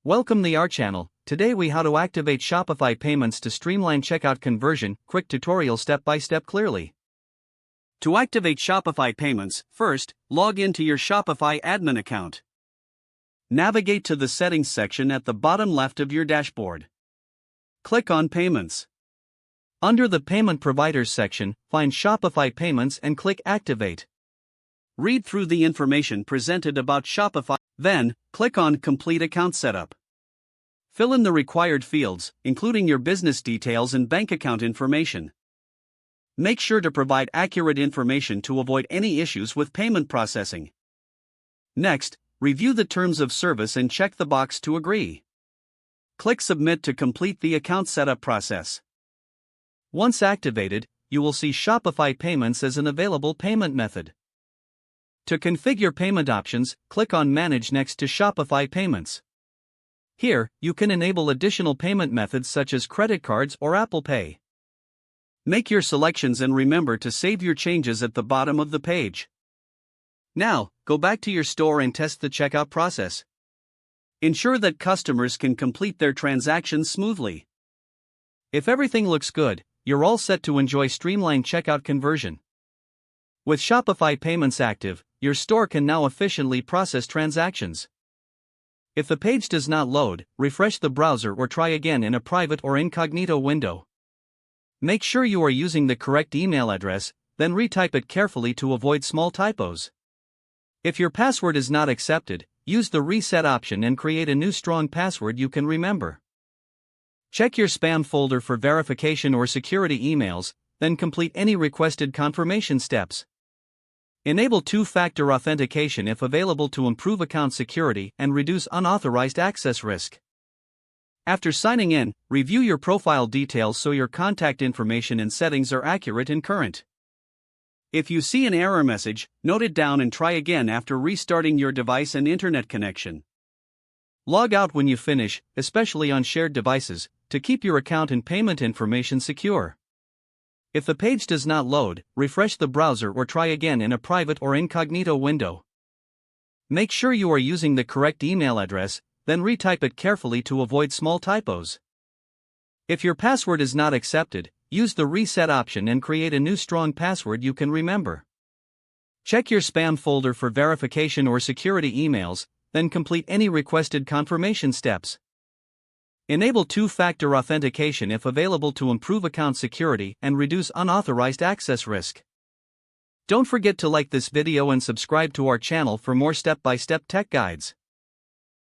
Welcome to our channel. Today we how to activate Shopify payments to streamline checkout conversion. Quick tutorial step by step clearly. To activate Shopify payments, first, log into your Shopify admin account. Navigate to the settings section at the bottom left of your dashboard. Click on Payments. Under the Payment Providers section, find Shopify Payments and click Activate. Read through the information presented about Shopify, then, click on Complete Account Setup. Fill in the required fields, including your business details and bank account information. Make sure to provide accurate information to avoid any issues with payment processing. Next, review the terms of service and check the box to agree. Click Submit to complete the account setup process. Once activated, you will see Shopify Payments as an available payment method. To configure payment options, click on Manage next to Shopify Payments. Here, you can enable additional payment methods such as credit cards or Apple Pay. Make your selections and remember to save your changes at the bottom of the page. Now, go back to your store and test the checkout process. Ensure that customers can complete their transactions smoothly. If everything looks good, you're all set to enjoy streamlined checkout conversion. With Shopify Payments active, your store can now efficiently process transactions. If the page does not load, refresh the browser or try again in a private or incognito window. Make sure you are using the correct email address, then retype it carefully to avoid small typos. If your password is not accepted, use the reset option and create a new strong password you can remember. Check your spam folder for verification or security emails, then complete any requested confirmation steps. Enable two-factor authentication if available to improve account security and reduce unauthorized access risk. After signing in, review your profile details so your contact information and settings are accurate and current. If you see an error message, note it down and try again after restarting your device and internet connection. Log out when you finish, especially on shared devices, to keep your account and payment information secure. If the page does not load, refresh the browser or try again in a private or incognito window. Make sure you are using the correct email address, then retype it carefully to avoid small typos. If your password is not accepted, use the reset option and create a new strong password you can remember. Check your spam folder for verification or security emails, then complete any requested confirmation steps. Enable two-factor authentication if available to improve account security and reduce unauthorized access risk. Don't forget to like this video and subscribe to our channel for more step-by-step tech guides.